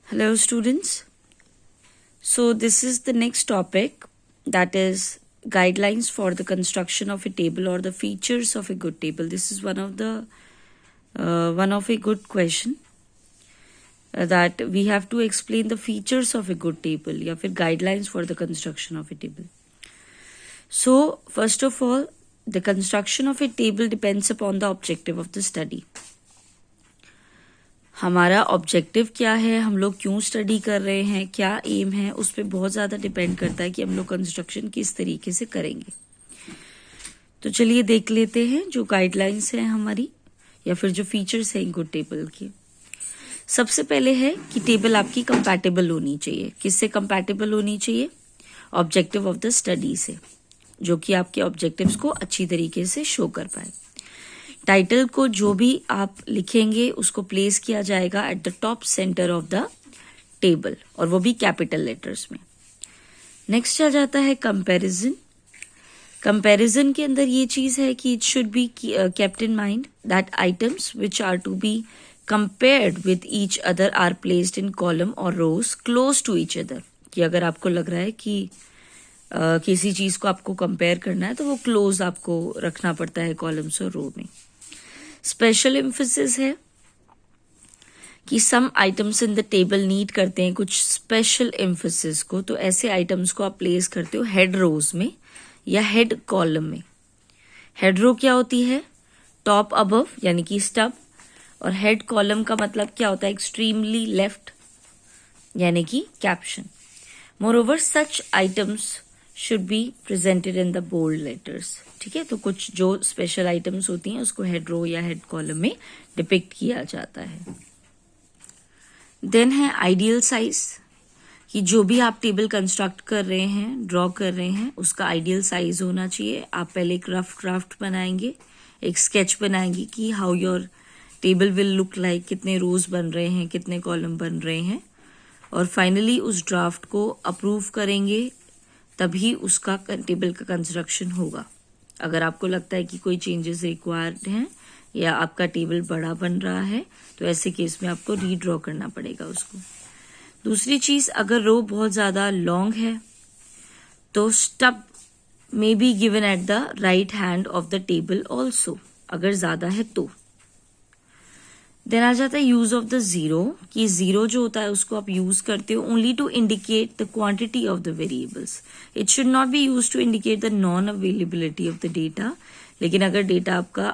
Hello students. So this is the next topic, that is guidelines for the construction of a table or the features of a good table. This is one of a good question that we have to explain the features of a good table या फिर guidelines for the construction of a table. So first of all, the construction of a table depends upon the objective of the study. हमारा objective क्या है, हम लोग क्यों study कर रहे हैं, क्या एम है, उस पर बहुत ज़्यादा डिपेंड करता है कि हम लोग कंस्ट्रक्शन किस तरीके से करेंगे. तो चलिए देख लेते हैं जो गाइडलाइंस हैं हमारी या फिर जो फीचर्स हैं गुड टेबल के. सबसे पहले है कि टेबल आपकी कंपैटिबल होनी चाहिए. किससे कंपैटिबल होनी चाहिए? ऑब्जेक्टिव ऑफ द स्टडी से, जो कि आपके ऑब्जेक्टिव्स को अच्छी तरीके से शो कर पाए. टाइटल को जो भी आप लिखेंगे उसको प्लेस किया जाएगा at the top centre of the table, और वो भी कैपिटल लेटर्स में. नेक्स्ट आ जाता है कंपैरिजन. कंपैरिजन के अंदर ये चीज है कि it should be kept in mind that items which are to be compared with each other are placed in column और rows close to each other. कि अगर आपको लग रहा है कि किसी चीज को आपको कंपेयर करना है तो वो क्लोज आपको रखना पड़ता है कॉलम्स और रो में. स्पेशल एम्फेसिस है कि some items in the table need करते हैं कुछ स्पेशल एम्फेसिस को, तो ऐसे आइटम्स को आप प्लेस करते हो हेड रोज में या हेड कॉलम में. हेड रो क्या होती है? टॉप अबव यानी कि स्टब, और हेड कॉलम का मतलब क्या होता है? एक्सट्रीमली लेफ्ट यानी कि caption. Moreover such items should be presented in the bold letters. ठीक है, तो कुछ जो स्पेशल आइटम्स होती हैं उसको हेड रो या हेड कॉलम में डिपिक्ट किया जाता है. देन है आइडियल साइज, कि जो भी आप टेबल कंस्ट्रक्ट कर रहे हैं, ड्रॉ कर रहे हैं, उसका आइडियल साइज होना चाहिए. आप पहले एक रफ ड्राफ्ट बनाएंगे, एक स्केच बनाएंगे कि how your table will look like, कितने रोज बन रहे हैं, कितने कॉलम बन रहे हैं, और फाइनली उस ड्राफ्ट को अप्रूव करेंगे, तभी उसका टेबल का कंस्ट्रक्शन होगा. अगर आपको लगता है कि कोई चेंजेस रिक्वायर्ड हैं या आपका टेबल बड़ा बन रहा है, तो ऐसे केस में आपको रीड्रॉ करना पड़ेगा उसको. दूसरी चीज, अगर रो बहुत ज्यादा लॉन्ग है तो stub may be given at the right hand of the table also, अगर ज्यादा है तो. देन आ जाता है यूज ऑफ द जीरो, कि जीरो जो होता है उसको आप यूज करते हो only to indicate the quantity of the variables. It should not be use to indicate the non availability of the data. लेकिन अगर डेटा आपका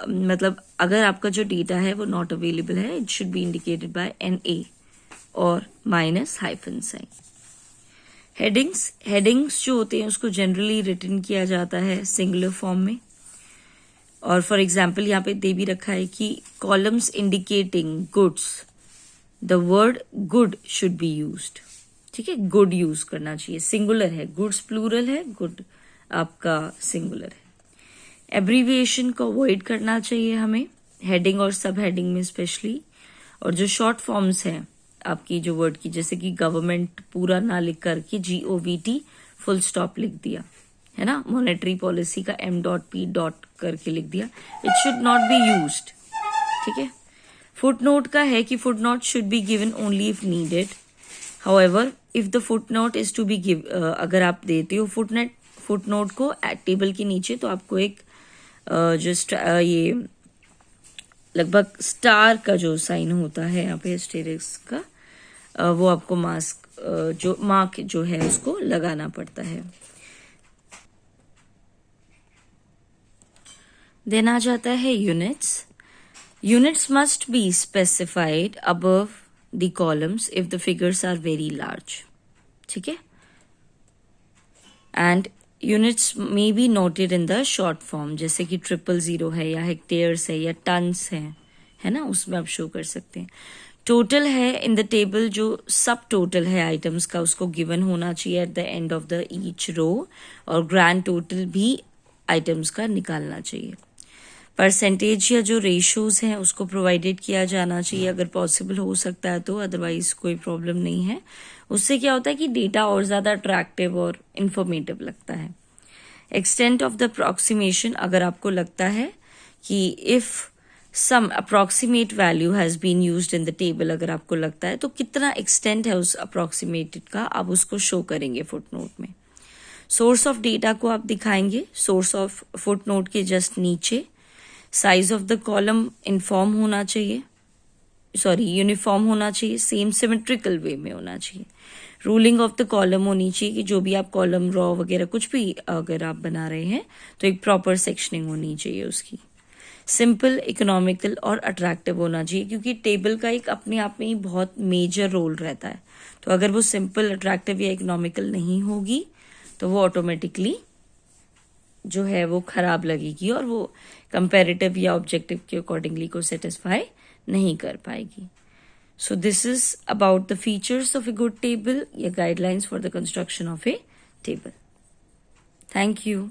मतलब अगर आपका जो डेटा है वो नॉट अवेलेबल है, it should B indicated by NA और माइनस हाइफन साइन. हेडिंग्स जो होते हैं उसको जनरली रिटन किया जाता है सिंगुलर फॉर्म में. और फॉर एग्जाम्पल यहाँ पे दे भी रखा है कि columns indicating goods, the word good should be used. ठीक है, गुड यूज करना चाहिए. सिंगुलर है, गुड्स प्लूरल है, गुड आपका सिंगुलर है. एब्रीविएशन को अवॉइड करना चाहिए हमें, हेडिंग और सब हेडिंग में स्पेशली. और जो शॉर्ट फॉर्म्स हैं आपकी जो वर्ड की, जैसे कि गवर्नमेंट पूरा ना लिख करके GOVT फुल स्टॉप लिख दिया है ना, मॉनेटरी पॉलिसी का M.P. करके लिख दिया, it should not be used. ठीक है. फुटनोट का है कि footnote should be given only if needed. However if the footnote is to be अगर आप देते हो फुटनोट को टेबल के नीचे, तो आपको एक जस्ट ये लगभग स्टार का जो साइन होता है यहाँ पे एस्टेरिस्क का, वो आपको मार्क जो है उसको लगाना पड़ता है. देन आ जाता है units. Units must be specified above the columns if the figures are very large. ठीक है. And units may be noted in the short form, जैसे कि 000 है या हेक्टेयर्स है या टन्स है ना, उसमें आप शो कर सकते हैं. टोटल है इन द टेबल, जो सब टोटल है आइटम्स का उसको गिवन होना चाहिए at the end of the each row, और ग्रैंड टोटल भी आइटम्स का निकालना चाहिए. परसेंटेज या जो रेशियोज हैं उसको प्रोवाइडेड किया जाना चाहिए अगर पॉसिबल हो सकता है तो, अदरवाइज कोई प्रॉब्लम नहीं है. उससे क्या होता है कि डेटा और ज्यादा अट्रैक्टिव और इंफॉर्मेटिव लगता है. एक्सटेंट ऑफ द अप्रॉक्सीमेशन, अगर आपको लगता है कि if some approximate value has been used in the table, अगर आपको लगता है तो कितना एक्सटेंट है उस अप्रॉक्सीमेटेड का, आप उसको शो करेंगे फुटनोट में। सोर्स ऑफ डेटा को आप दिखाएंगे सोर्स ऑफ फुटनोट के जस्ट नीचे। Size of the column inform होना चाहिए, यूनिफॉर्म होना चाहिए, सेम सिमेट्रिकल वे में होना चाहिए। रूलिंग ऑफ द कॉलम होनी चाहिए कि जो भी आप कॉलम रॉ वगैरह कुछ भी अगर आप बना रहे हैं तो एक प्रॉपर सेक्शनिंग होनी चाहिए उसकी। सिंपल, इकोनॉमिकल और अट्रैक्टिव होना चाहिए, क्योंकि टेबल का एक अपने आप में ही बहुत मेजर रोल रहता है। तो अगर वो सिंपल, अट्रैक्टिव या इकोनॉमिकल नहीं होगी तो वो ऑटोमेटिकली जो है वो खराब लगेगी और वो कंपैरेटिव या ऑब्जेक्टिव के अकॉर्डिंगली को सेटिस्फाई नहीं कर पाएगी। So this is about the features of a good table, या guidelines for the construction of a table. Thank you.